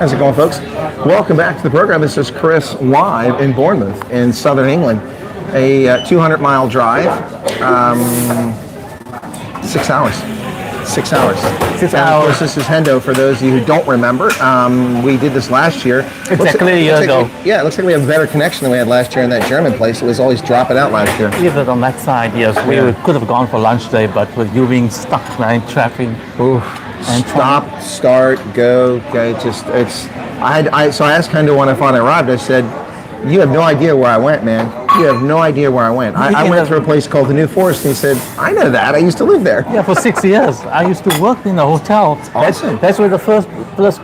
How's it going, folks? Welcome back to the program. This is Chris Wyatt in Bournemouth in southern England. A 200-mile drive, 6 hours. 6 hours. 6 hours. Of course, this is Hendo, for those of you who don't remember. We did this last year. Exactly a year ago. Yeah, it looks like we have a better connection than we had last year in that German place. It was always dropping out last year. Yeah, but on that side, yes. We could have gone for lunch today, but with you being stuck in traffic. Oof. And stop, start, go. Okay, so I asked Hendo when I finally arrived. I said, "You have no idea where I went, man. You have no idea where I went. I went to a place called the New Forest." And he said, "I know that. I used to live there." Yeah, for 6 years. I used to work in a hotel. Awesome. That's where the first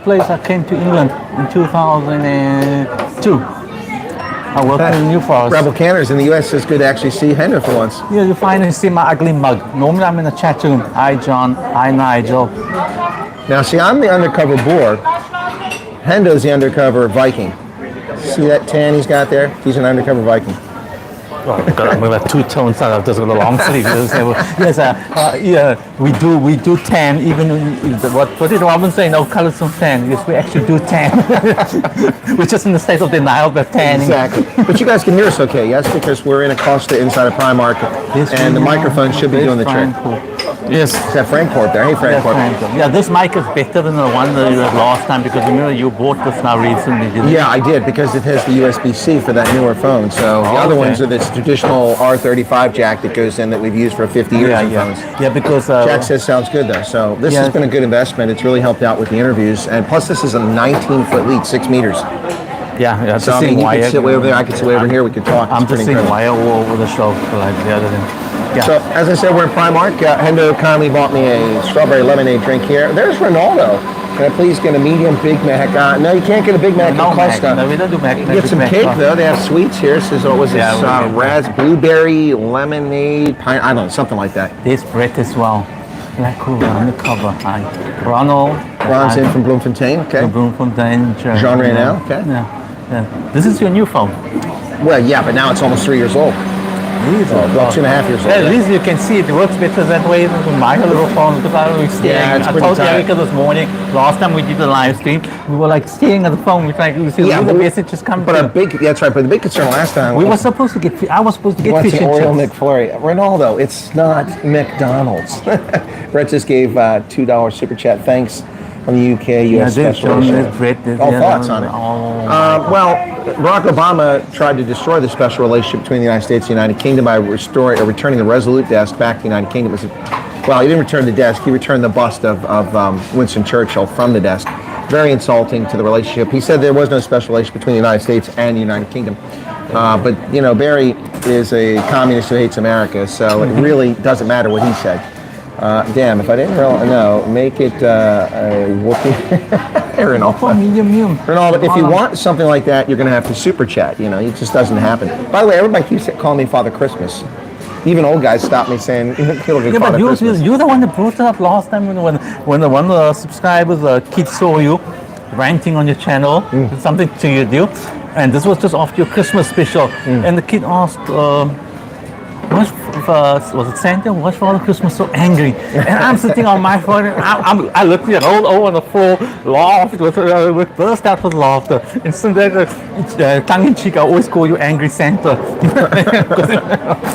place I came to England in 2002. I worked in the New Forest. Rebel Canners in the U.S. It's good to actually see Hendo for once. Yeah, you finally see my ugly mug. Normally I'm in a chat room. Hi, John. Hi, Nigel. Now, see, I'm the undercover boar. Hendo's the undercover Viking. See that tan he's got there? He's an undercover Viking. Oh God, I'm going to have two tones out of this with a long sleeve. Yes, we do tan, even what did Robin say? No colors of tan. Yes, we actually do tan. We're just in the state of denial that tanning. Exactly. But you guys can hear us okay, yes? Because we're in Acosta inside a Primark, and the microphone should be doing the trick. Yes. Is that Frankfurt there? Hey, Frankfurt. Yeah, this mic is better than the one that you had last time, because remember you bought this now recently, didn't you? Yeah, I did, because it has the USB-C for that newer phone. So the other ones are this traditional R35 jack that goes in that we've used for 50 years in phones. Yeah, because... Jack says sounds good, though. So this has been a good investment. It's really helped out with the interviews. And plus, this is a 19-foot lead, 6 meters. Yeah, so I mean, you could sit way over there, I could sit way over here, we could talk. I'm just seeing wire all over the show like the other thing. Yeah. So, as I said, we're in Primark. Hendo kindly bought me a strawberry lemonade drink here. There's Ronaldo. Can I please get a medium Big Mac? No, you can't get a Big Mac in Costa. No, we don't do Mac. Get some cake, though. They have sweets here. This is, what was this? Blueberry, lemonade, pine, I don't know, something like that. This bread as well. Like cool, on the cover. Ronald. Ron's in from Bloemfontein, okay. From Bloemfontein. Jean Reynel, okay. Yeah. This is your new phone. Well, yeah, but now it's almost 3 years old. About 2.5 years old. At least you can see it works better that way than my little phone, because I was staring. I told Erica this morning, last time we did the live stream, we were like staring at the phone. We tried to see the messages come through. That's right, but the big concern last time I was supposed to get fish and chips. Oreo McFlurry. Ronaldo, it's not McDonald's. Brett just gave $2 super chat. Thanks. From the UK, US special relationship. All thoughts on it? Well, Barack Obama tried to destroy the special relationship between the United States and the United Kingdom by returning the Resolute desk back to the United Kingdom. Well, he didn't return the desk. He returned the bust of Winston Churchill from the desk. Very insulting to the relationship. He said there was no special relationship between the United States and the United Kingdom. But, you know, Barry is a communist who hates America, so it really doesn't matter what he said. Damn, if I didn't know, make it whoopee. Ronaldo, if you want something like that, you're going to have to super chat. You know, it just doesn't happen. By the way, everybody keeps calling me Father Christmas. Even old guys stop me saying, "You're the one that brought it up last time when one of the subscribers, kid, saw you ranting on your channel, something to you do, and this was just after your Christmas special, and the kid asked. Was it Santa? Why was Father Christmas so angry? And I'm sitting on my phone, and I looked at all over on the floor, laughed, burst out with laughter. And so tongue-in-cheek, I always call you Angry Santa.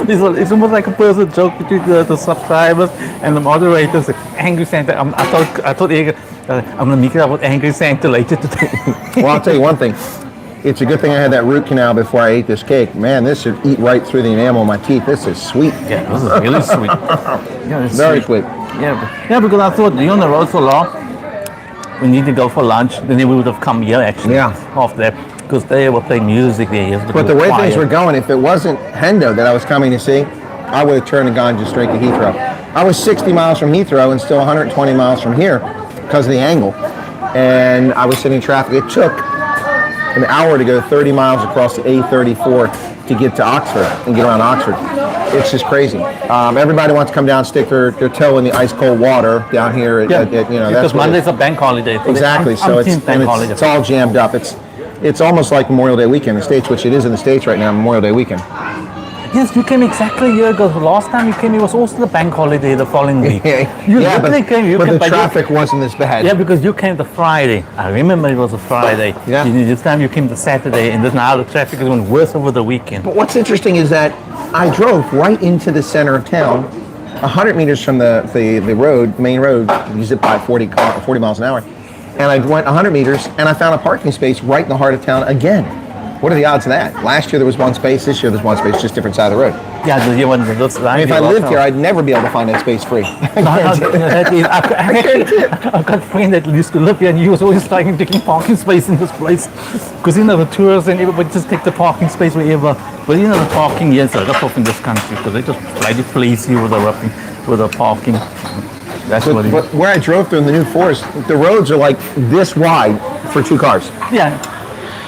It's almost like a personal joke between the subscribers and the moderators. Angry Santa. I thought I'm going to make it up with Angry Santa later today. Well, I'll tell you one thing. It's a good thing I had that root canal before I ate this cake. Man, this should eat right through the enamel of my teeth. This is sweet. Yeah, this is really sweet. Yeah, very sweet. Yeah, because I thought you're on the road so long, we need to go for lunch. Then we would have come here actually. After that, because they were playing music there. But the way things were going, if it wasn't Hendo that I was coming to see, I would have turned and gone just straight to Heathrow. I was 60 miles from Heathrow and still 120 miles from here because of the angle. And I was sitting in traffic. It took an hour to go 30 miles across the A34 to get to Oxford and get around Oxford. It's just crazy. Everybody wants to come down, stick their toe in the ice cold water down here. You know, because Monday's a bank holiday. Exactly. So it's all jammed up. It's almost like Memorial Day weekend in the States, which it is in the States right now. Memorial Day weekend. Yes, you came exactly a year ago. The last time you came, it was also the bank holiday the following week. You literally came. But the traffic wasn't as bad. Yeah, because you came the Friday. I remember it was a Friday. Yeah. This time you came the Saturday, and now the traffic is going worse over the weekend. But what's interesting is that I drove right into the center of town, 100 meters from the road, main road. You zip by 40 miles an hour. And I went 100 meters, and I found a parking space right in the heart of town again. What are the odds of that? Last year there was one space. This year there's one space, just different side of the road. Yeah, the year when I mean, if I lived here, I'd never be able to find that space free. I've got a friend that used to live here, and he was always trying taking parking space in this place. Because the tourists and everybody just take the parking space wherever. But the parking here is a rip-off in this country, because they just try to please you with the parking. That's what it is. But where I drove through in the New Forest, the roads are like this wide for 2 cars. Yeah.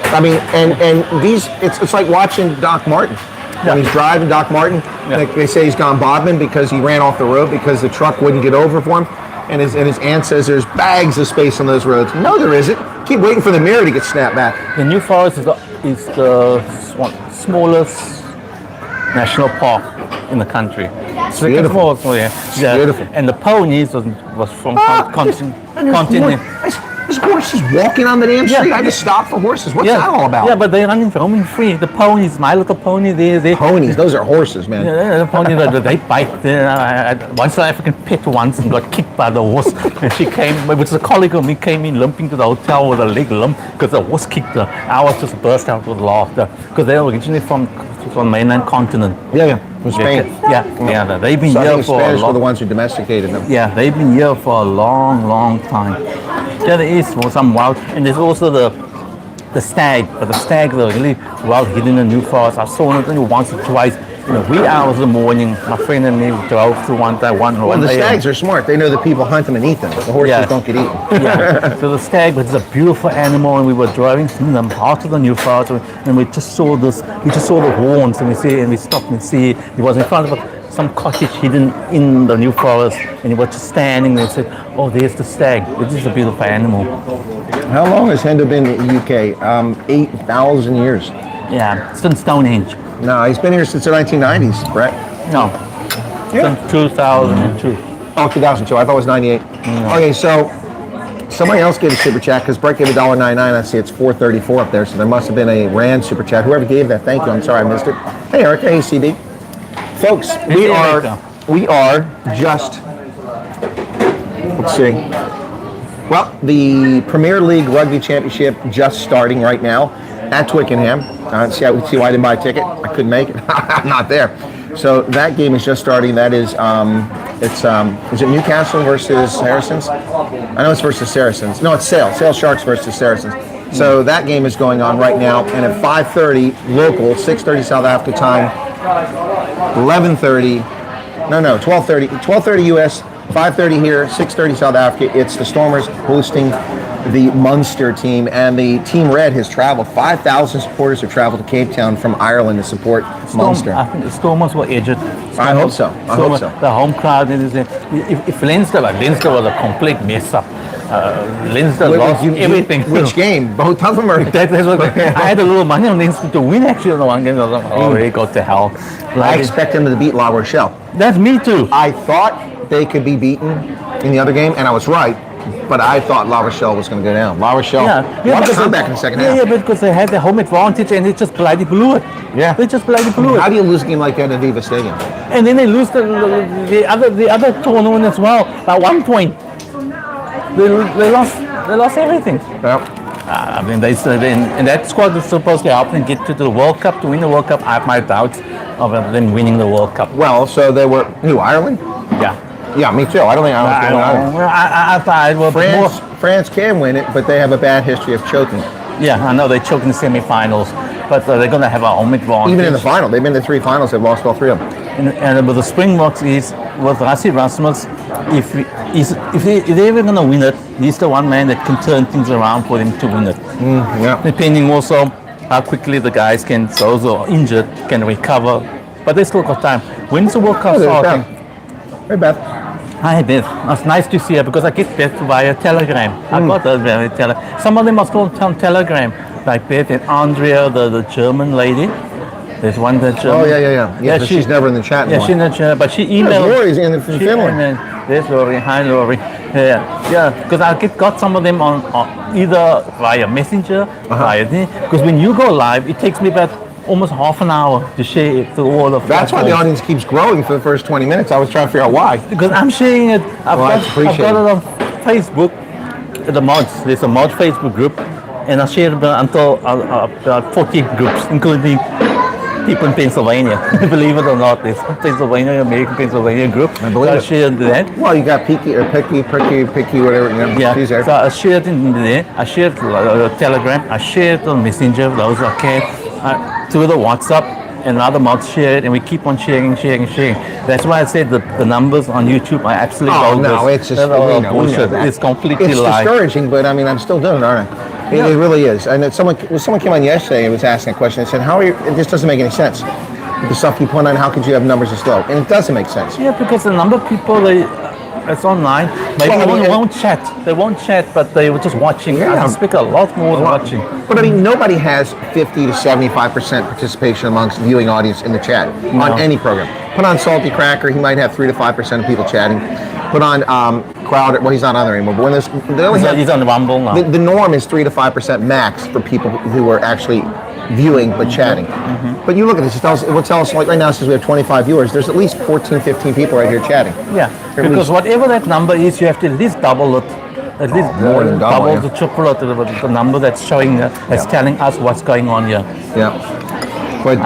I mean, and these, it's like watching Doc Martin. When he's driving Doc Martin, like they say he's gone bobbing because he ran off the road because the truck wouldn't get over for him. And his aunt says there's bags of space on those roads. No, there isn't. Keep waiting for the mirror to get snapped back. The New Forest is the smallest national park in the country. It's beautiful. It's beautiful. And the ponies was from continent. There's horses walking on the damn street. I just stopped for horses. What's that all about? Yeah, but they're roaming free. The ponies, My Little Pony, they ponies. Those are horses, man. Yeah, the ponies, they bite. One South African pet once and got kicked by the horse. And she came, which is a colleague of me, came in limping to the hotel with a leg limp because the horse kicked her. I was just burst out with laughter because they're originally from mainland continent. Yeah, from Spain. Yeah. They've been So here for Spanish were the ones who domesticated them. Yeah, they've been here for a long time. Yeah, there is some wild, and there's also the stag, but the stag are really well hidden in the New Forest. I saw it only once or twice in the wee hours of the morning. My friend and me drove through one day. Well, the stags are smart. They know that people hunt them and eat them. The horses don't get eaten. Yeah. So the stag, but it's a beautiful animal, and we were driving through the heart of the New Forest, and we just saw this. We just saw the horns, and we stopped and see. He was in front of some cottage hidden in the New Forest, and he was just standing there and said, "Oh, there's the stag. It is a beautiful animal." How long has Hendo been in the UK? 8,000 years. Yeah, since Stonehenge. No, he's been here since the 1990s, Brett. No, since 2002. Oh, 2002. I thought it was 98. Okay, so somebody else gave a super chat because Brett gave $1.99. I see it's 434 up there, so there must have been a Rand super chat. Whoever gave that, thank you. I'm sorry I missed it. Hey, Eric. Hey, CD. Folks, we are just, let's see. Well, the Premier League Rugby Championship just starting right now at Twickenham. See why I didn't buy a ticket? I couldn't make it. I'm not there. So that game is just starting. That is, is it Newcastle versus Saracens? I know it's versus Saracens. No, it's Sale Sharks versus Saracens. So that game is going on right now. And at 5:30 local, 6:30 South Africa time, 12:30 US, 5:30 here, 6:30 South Africa. It's the Stormers hosting the Munster team, and the Team Red has traveled. 5,000 supporters have traveled to Cape Town from Ireland to support Munster. I think the Stormers were edged. I hope so. The home crowd, if Leinster was a complete mess up. Leinster lost everything. Which game? Both of them are. I had a little money on Leinster to win actually on the one game. I was like, oh, they go to hell. I expect them to beat La Rochelle. That's me too. I thought they could be beaten in the other game, and I was right. But I thought La Rochelle was going to go down. La Rochelle won the comeback in the second half. Yeah, because they had the home advantage and they just bloody blew it. Yeah. They just bloody blew it. How do you lose a game like that at Aviva Stadium? And then they lose the other tournament as well by 1 point. They lost everything. Yeah. I mean, and that squad was supposed to help them get to the World Cup, to win the World Cup. I have my doubts of them winning the World Cup. Well, so they were, Ireland? Yeah. Yeah, me too. I don't think France can win it, but they have a bad history of choking. Yeah, I know they choked in the semi-finals, but they're going to have a home advantage. Even in the final, they've been to 3 finals. They've lost all 3 of them. And with the Springboks is with Rassie Rasmus. If they're ever going to win it, he's the one man that can turn things around for them to win it. Yeah. Depending also how quickly the guys those who are injured can recover, but they still got time. When's the World Cup starting? Hey, Beth. Hi, Beth. It's nice to see her because I get Beth via Telegram. I got her via Telegram. Some of them must go on Telegram, like Beth and Andrea, the German lady. There's one that. Oh yeah. But she's never in the chat anymore. Yeah, she's in the chat, but she emailed. Lori's in Finland. There's Lori. Hi, Lori. Yeah. Because I got some of them on either via Messenger, via this. Because when you go live, it takes me about almost half an hour to share it to all of. That's why the audience keeps growing for the first 20 minutes. I was trying to figure out why. Because I'm sharing it. I've got it on Facebook. The mods. There's a mod Facebook group, and I shared until about 40 groups, including people in Pennsylvania. Believe it or not, there's American Pennsylvania group. I believe I shared that. Well, you got Picky, whatever. Yeah. So I shared in there. I shared Telegram. I shared on Messenger. Those are to the WhatsApp, and other mods share it, and we keep on sharing. That's why I said the numbers on YouTube are absolutely bogus. No, it's just bullshit. It's completely It's discouraging, but I mean, I'm still doing it, aren't I? It really is. And someone came on yesterday and was asking a question. They said, "How are you?" This doesn't make any sense. The stuff you put on, how could you have numbers this low? And it doesn't make sense. Yeah, because the number of people it's online. Maybe they won't chat. They won't chat, but they were just watching. Yeah. I speak a lot more than watching. But I mean, nobody has 50 to 75% participation amongst viewing audience in the chat on any program. Put on Salty Cracker, he might have 3 to 5% of people chatting. Put on Crowder, well, he's not on there anymore. But when he's on the Rumble now. The norm is 3 to 5% max for people who are actually viewing but chatting. But you look at this, it will tell us, like right now, since we have 25 viewers, there's at least 14, 15 people right here chatting. Yeah, because whatever that number is, you have to at least double it. At least more than double to triple it, the number that's showing, that's telling us what's going on here. Yeah. But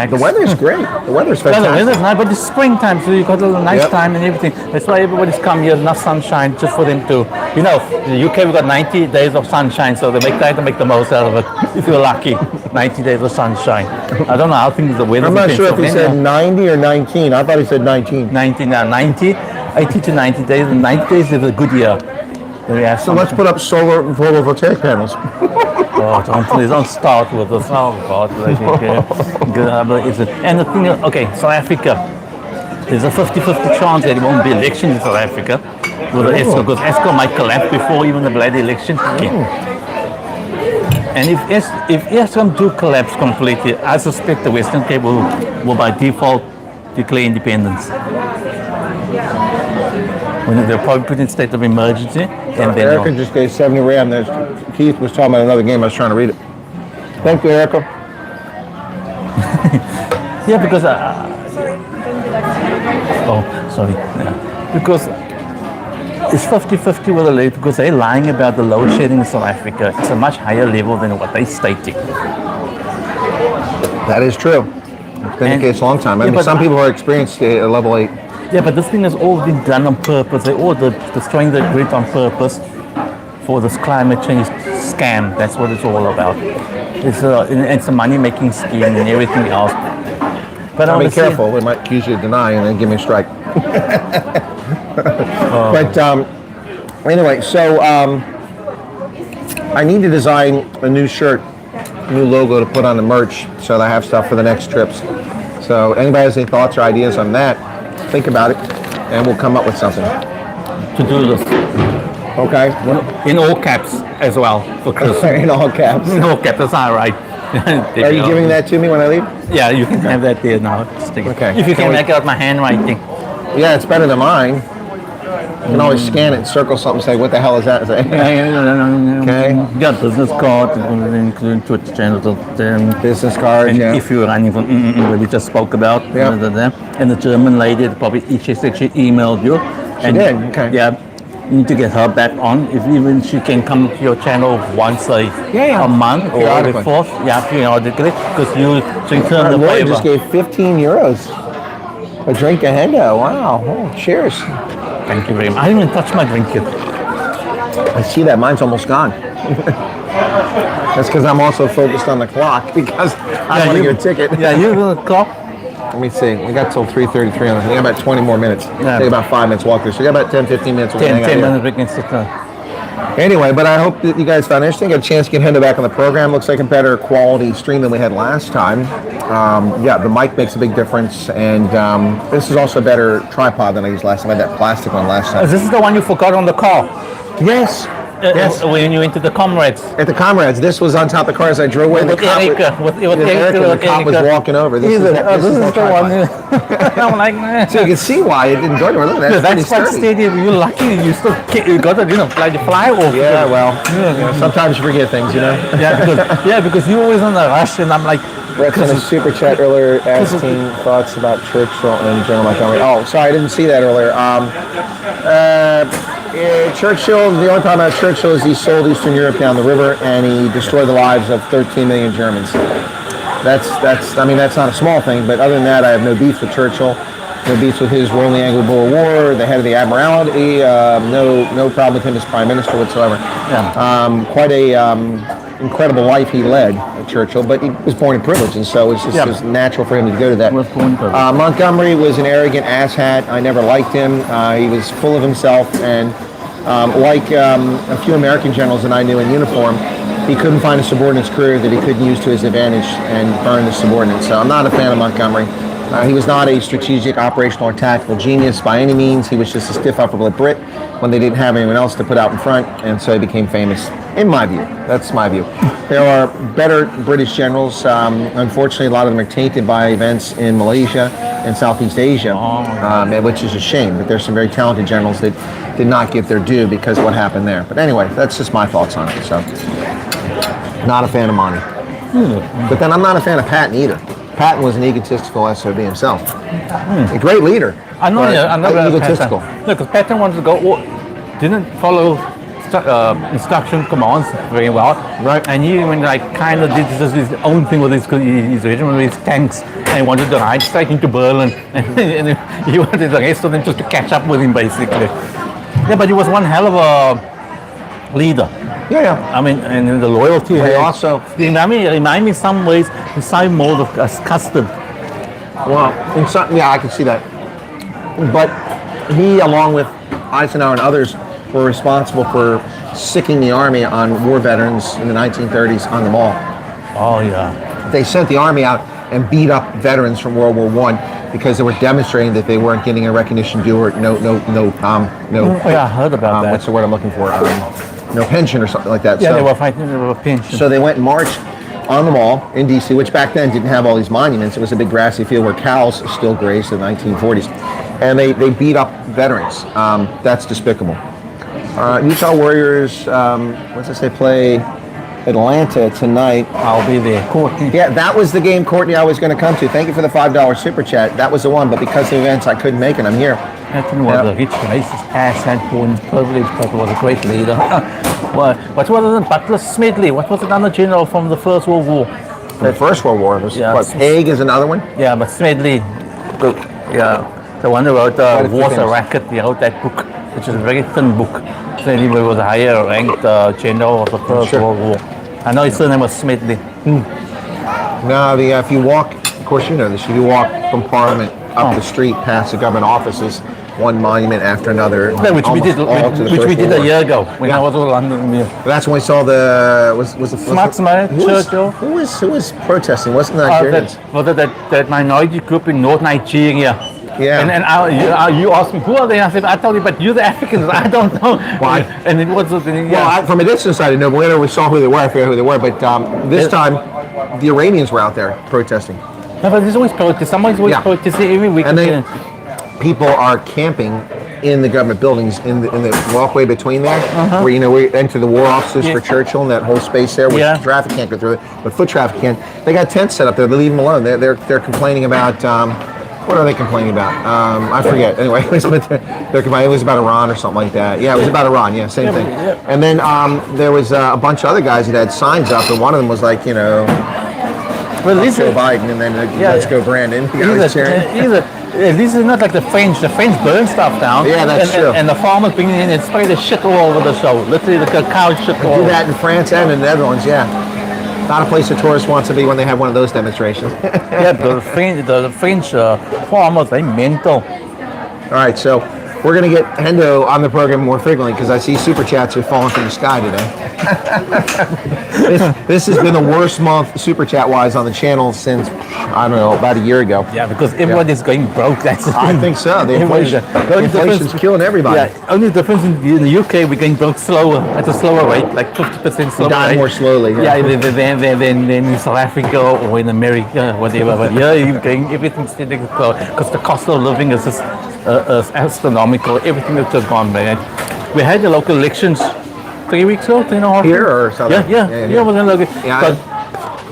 the weather's great. The weather's fantastic. The weather's nice, but it's springtime, so you've got a nice time and everything. That's why everybody's come here, enough sunshine, just for them to, in the UK we've got 90 days of sunshine, so they try to make the most out of it. If you're lucky, 90 days of sunshine. I don't know how things the weather. I'm not sure if he said 90 or 19. I thought he said 19. 80 to 90 days, and 90 days is a good year. So let's put up solar photovoltaic panels. Please don't start with this. Oh God, and the thing is, okay, South Africa, there's a 50-50 chance that it won't be election in South Africa with the ESCO, because ESCO might collapse before even the bloody election. And if ESCO do collapse completely, I suspect the Western Cape will by default declare independence. When they'll probably put in state of emergency. And then Erica just gave 70 Ram. Keith was talking about another game. I was trying to read it. Thank you, Erica. Yeah, because sorry. Yeah. Because it's 50-50 with the load, because they're lying about the load shedding in South Africa. It's a much higher level than what they're stating. That is true. It's been the case a long time. I mean, some people are experienced a level 8. Yeah, but this thing has all been done on purpose. They're all destroying the grid on purpose for this climate change scam. That's what it's all about. It's a money-making scheme and everything else. But be careful. They might accuse you of denying and then give me a strike. But anyway, so I need to design a new shirt, new logo to put on the merch so that I have stuff for the next trips. So anybody has any thoughts or ideas on that, think about it, and we'll come up with something. To do this. Okay. In all caps as well, for Chris. In all caps. In all caps, that's all right. Are you giving that to me when I leave? Yeah, you can have that there now. Okay. If you can make out my handwriting. Yeah, it's better than mine. You can always scan it and circle something and say, what the hell is that? Okay. Yeah, business card, including Twitter channels. Business cards, and if you're running from what we just spoke about. And the German lady, probably she emailed you. She did? Okay. Yeah. You need to get her back on. If even she can come to your channel once a month or before, periodically, because you return the favor. Just gave 15 euros a drink of Hendo. Wow. Oh, cheers. Thank you very much. I didn't even touch my drink yet. I see that. Mine's almost gone. That's because I'm also focused on the clock because I want to get a ticket. Yeah, you the clock. Let me see. We got till 3:33 on this. We got about 20 more minutes. Take about 5 minutes walk through. So we got about 10, 15 minutes. 10 minutes we can sit down. Anyway, but I hope that you guys found it interesting. Got a chance to get Hendo back on the program. Looks like a better quality stream than we had last time. The mic makes a big difference, and this is also a better tripod than I used last time. I had that plastic one last time. This is the one you forgot on the car. Yes. Yes. When you went to the comrades. At the Comrades, this was on top of the car as I drove away. With Erica. The cop was walking over. This is the that one. I'm like, nah. So you can see why it didn't go anywhere. Look, that's quite stadium. You're lucky you still you got to fly over. Yeah, well, sometimes you forget things, because you're always in a rush, and I'm like. Brett sent a super chat earlier asking thoughts about Churchill and General Montgomery. Oh, sorry, I didn't see that earlier. Churchill, the only problem about Churchill is he sold Eastern Europe down the river and he destroyed the lives of 13 million Germans. That's not a small thing, but other than that, I have no beef with Churchill. No beef with his role in the Anglo-Boer War, the head of the Admiralty. No problem with him as Prime Minister whatsoever. Yeah. Quite a incredible life he led, Churchill, but he was born in privilege, and so it's just natural for him to go to that. Montgomery was an arrogant asshat. I never liked him. He was full of himself, and like a few American generals that I knew in uniform, he couldn't find a subordinate's career that he couldn't use to his advantage and burn the subordinate. So I'm not a fan of Montgomery. He was not a strategic, operational, or tactical genius by any means. He was just a stiff upper lip Brit when they didn't have anyone else to put out in front, and so he became famous, in my view. That's my view. There are better British generals. Unfortunately, a lot of them are tainted by events in Malaysia and Southeast Asia, which is a shame. But there's some very talented generals that did not get their due because of what happened there. But anyway, that's just my thoughts on it. So, not a fan of Monty. But then I'm not a fan of Patton either. Patton was an egotistical SOB himself. A great leader. I know, egotistical. No, because Patton wanted to go, didn't follow instruction commands very well. Right. And he kind of did just his own thing with his regiment, with his tanks, and he wanted to ride straight into Berlin. And he wanted the rest of them just to catch up with him, basically. Yeah, but he was one hell of a leader. Yeah. I mean, and the loyalty. He also remind me in some ways the same mode of custom. Well, I can see that. But he, along with Eisenhower and others, were responsible for sicking the army on war veterans in the 1930s on the mall. Oh yeah. They sent the army out and beat up veterans from World War I because they were demonstrating that they weren't getting a recognition due or no. I heard about that. What's the word I'm looking for? No pension or something like that. Yeah, they were fighting over pension. So they went and marched on the mall in D.C., which back then didn't have all these monuments. It was a big grassy field where cows still grazed in the 1940s. And they beat up veterans. That's despicable. Utah Warriors, play Atlanta tonight. I'll be there. Courtney. Yeah, that was the game, Courtney, I was going to come to. Thank you for the $5 super chat. That was the one, but because of the events, I couldn't make it. I'm here. Patton was a rich, racist ass and born privileged, but was a great leader. What was it? Butler Smedley. What was another general from the First World War? The First World War. Haig is another one? Yeah, but Smedley. Yeah, the one who wrote War's a Racket. He wrote that book, which is a very thin book. Smedley was a higher ranked general of the First World War. I know his surname was Smedley. Now, if you walk, of course you know this, if you walk from Parliament up the street past the government offices, one monument after another. Yeah, which we did a year ago when I was in London. That's when we saw Churchill. Who was protesting? Wasn't that that minority group in North Nigeria? Yeah. And you asked me, who are they? I said, I told you, but you're the Africans. I don't know. Why? And it was from a distance I didn't know, but later we saw who they were. I forget who they were, but this time the Iranians were out there protesting. No, but there's always protests. Someone's always protesting every week. And then people are camping in the government buildings in the walkway between there, where we enter the war offices for Churchill and that whole space there, where traffic can't go through it, but foot traffic can. They got tents set up there. They leave them alone. They're complaining about. What are they complaining about? I forget. Anyway, they're complaining. It was about Iran or something like that. Yeah, it was about Iran. Yeah, same thing. And then there was a bunch of other guys that had signs up, and one of them was like, well, Joe Biden, and then let's go Brandon. At least it's not like the French. The French burn stuff down. Yeah, that's true. And the farmers bring it in and spray the shit all over the show. Literally, the cow shit all over. Do that in France and in the Netherlands, Not a place a tourist wants to be when they have one of those demonstrations. Yeah, the French farmers, they mental. All right, so we're going to get Hendo on the program more frequently because I see super chats are falling from the sky today. this has been the worst month super chat wise on the channel since, I don't know, about a year ago. Yeah, because everybody's going broke. That's the I thing. think so. The inflation's killing everybody. Yeah, only difference in the UK, we're going broke slower, at a slower rate, like 50% slower Die rate. more slowly. Yeah, than in South Africa or in America, whatever. But yeah, you're going, everything's getting slow because the cost of living is just astronomical. Everything has just gone bad. We had the local elections 3 weeks ago, 3.5 Here or something? Yeah, was in local. Yeah. But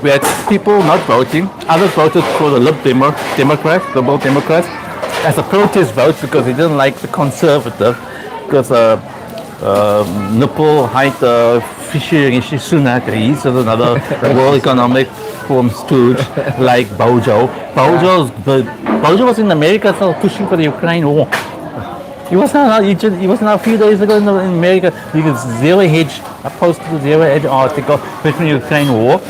we had people not voting. Others voted for the Liberal Democrats, as a protest vote because they didn't like the Conservative because nipple height Fisher Rishi Sunak, he's another World Economic Forum stooge like Bojo. Bojo was in America so pushing for the Ukraine war. He was not a few days ago in America. He was Zero Hedge. I posted the Zero Hedge article pushing the Ukraine war.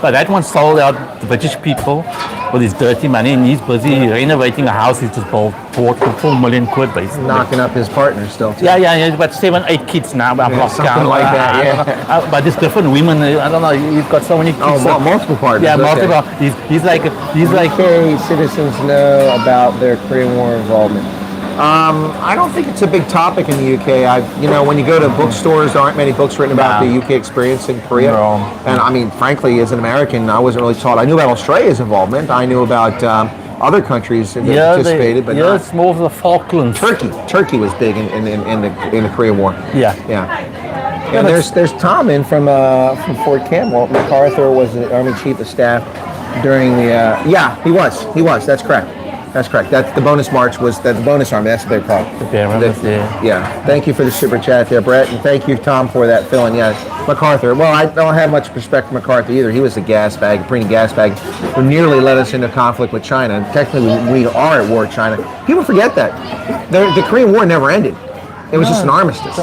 But that one sold out the British people with his dirty money, and he's busy renovating a house he just bought for £4 million basically. Knocking up his partner still. Too. Yeah, he's got 7-8 kids now. I've lost something count. like that. But it's different women. I don't know. He's got so many kids. Oh, multiple partners. Yeah, okay. multiple. He's like. UK citizens know about their Korean War involvement. I don't think it's a big topic in the UK. When you go to bookstores, there aren't many books written about the UK experience in Korea. No. And I mean, frankly, as an American, I wasn't really taught. I knew about Australia's involvement. I knew about other countries that participated, but not. It's more of the Falklands. Turkey was big in the Korean War. Yeah. And there's Tom in from Fort Campbell. MacArthur was the Army Chief of Staff during the. He was. That's correct. That's the bonus march the bonus army. That's what they're called. Yeah. Thank you for the super chat there, Brett, and thank you, Tom, for that fill-in. Yeah, MacArthur. Well, I don't have much respect for MacArthur either. He was a gas bag, who nearly led us into conflict with China. And technically, we are at war with China. People forget that the Korean War never ended. It was just an armistice.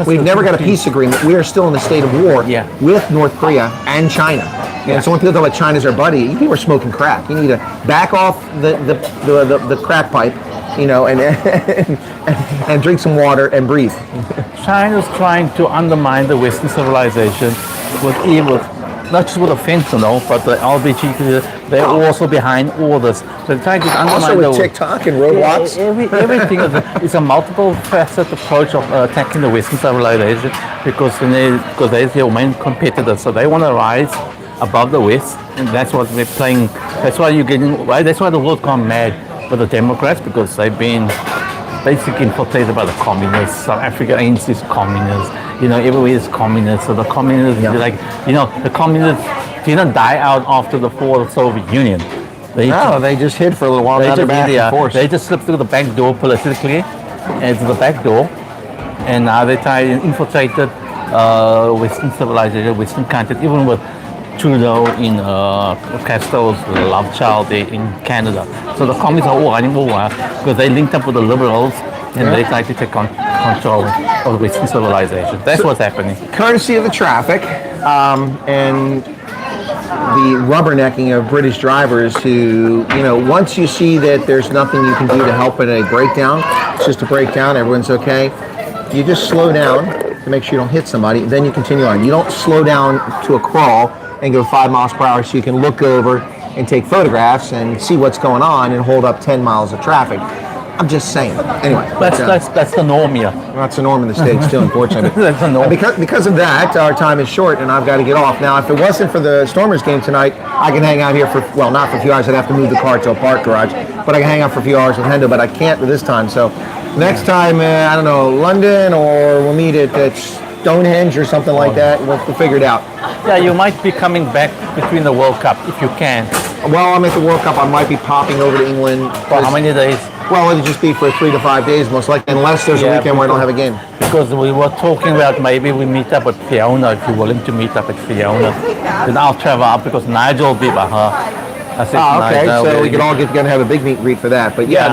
We've never got a peace agreement. We are still in a state of war with North Korea and China. And so when people talk about China's our buddy, people are smoking crack. You need to back off the crack pipe, and drink some water and breathe. China's trying to undermine the Western civilization with not just with the fentanyl, but the LBGT. They're also behind all this. So they're trying to undermine also with TikTok and roadblocks. Everything is a multiple facet approach of attacking the Western civilization because they're their main competitors. So they want to rise above the West, and that's what they're playing. That's why that's why the world's gone mad with the Democrats, because they've been basically infiltrated by the communists. South Africa ANC is communist. Everywhere is communist. So the communists, the communists didn't die out after the fall of the Soviet Union. They just hid for a little while. They just slipped through the back door politically, into the back door, and now they try and infiltrate Western civilization, Western countries, even with Trudeau in Castro's love child in Canada. So the communists are all running over because they linked up with the liberals and they try to take control of Western civilization. That's what's happening. Courtesy of the traffic and the rubbernecking of British drivers who, once you see that there's nothing you can do to help in a breakdown, it's just a breakdown, everyone's okay, you just slow down to make sure you don't hit somebody, then you continue on. You don't slow down to a crawl and go 5 miles per hour so you can look over and take photographs and see what's going on and hold up 10 miles of traffic. I'm just saying. Anyway. That's the norm here. That's the norm in the States too, unfortunately. That's the norm. Because of that, our time is short and I've got to get off. Now, if it wasn't for the Stormers game tonight, I can hang out here not for a few hours. I'd have to move the car to a park garage. But I can hang out for a few hours with Hendo, but I can't this time. So next time, I don't know, London, or we'll meet at Stonehenge or something like that. We'll figure it out. Yeah, you might be coming back between the World Cup if you can. Well, I'm at the World Cup. I might be popping over to England. For how many days? Well, it'll just be for 3 to 5 days, most likely, unless there's a weekend where I don't have a game. Because we were talking about maybe we meet up at Fiona, if you're willing to meet up at Fiona. Then I'll travel up because Nigel will be by her. I said, okay, so we could all get together and have a big meet and greet for that. But yeah,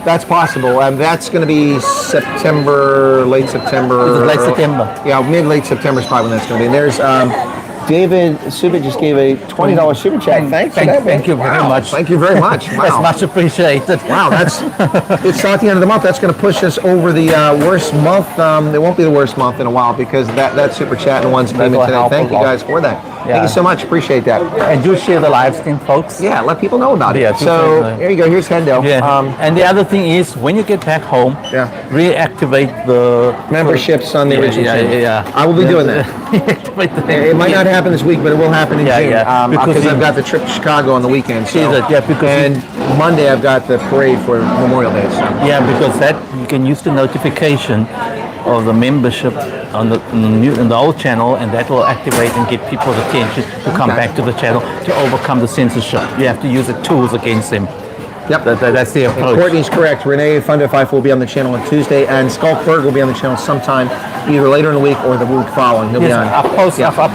that's possible. That's going to be September, late September. Late September. Yeah, late September is probably when that's going to be. And there's David Subit just gave a $20 super chat. Thank you very much. Thank you very much. Wow. That's much appreciated. Wow, it's not the end of the month. That's going to push us over the worst month. It won't be the worst month in a while because that super chat and ones came in today. Thank you guys for that. Thank you so much. Appreciate that. And do share the live stream, folks. Yeah, let people know about it. Yeah, so here you go. Here's Hendo. Yeah. And the other thing is, when you get back home, reactivate the memberships on the original channel. Yeah. I will be doing that. It might not happen this week, but it will happen in June. Because I've got the trip to Chicago on the weekend. So. And Monday I've got the parade for Memorial Day. So. Yeah, because that you can use the notification of the membership on the old channel, and that will activate and get people's attention to come back to the channel to overcome the censorship. You have to use the tools against them. Yep. That's the approach. And Courtney's correct. Renee Funderfife will be on the channel on Tuesday, and Skulkberg will be on the channel sometime either later in the week or the week following. He'll be on. I've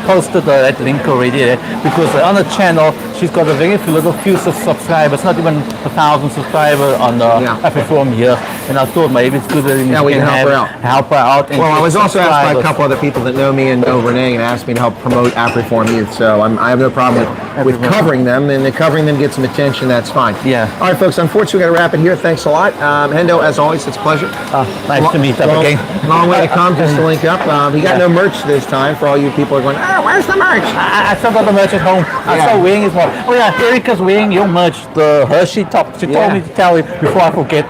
posted that link already because on the channel she's got a very few subscribers, not even 1,000 subscribers on the Afriforum here, and I thought maybe it's good that we can help her out. And well, I was also asked by a couple other people that know me and know Renee and asked me to help promote Afriforum Youth, so I have no problem with covering them, and covering them gets some attention. That's fine. Yeah. All right, folks. Unfortunately, we're gonna wrap it here. Thanks a lot, Hendo. As always, it's a pleasure. Nice to meet up again. Long way to come just to link up. We got no merch this time. For all you people who are going, where's the merch? I still got the merch at home. I saw wearing it. Oh yeah, Erica's wearing your merch, the Hershey top. She told me to tell you before I forget.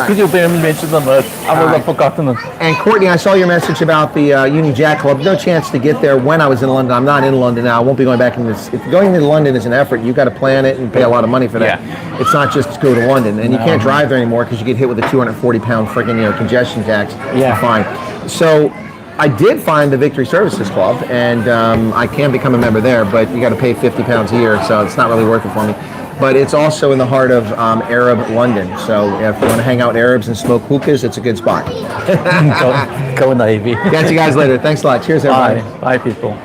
Could you mention the merch? I would have forgotten it. And Courtney, I saw your message about the Uni Jack Club. No chance to get there when I was in London. I'm not in London now. I won't be going back in this. If going to London is an effort, you got to plan it and pay a lot of money for that. Yeah. It's not just to go to London, and you can't drive there anymore because you get hit with a 240-pound freaking congestion tax. Yeah. Fine. So I did find the Victory Services Club, and I can become a member there, but you got to pay £50 a year, so it's not really worth it for me. But it's also in the heart of Arab London, so if you want to hang out with Arabs and smoke hookahs, it's a good spot. Go Navy. Catch you guys later. Thanks a lot. Cheers, everybody. Bye people.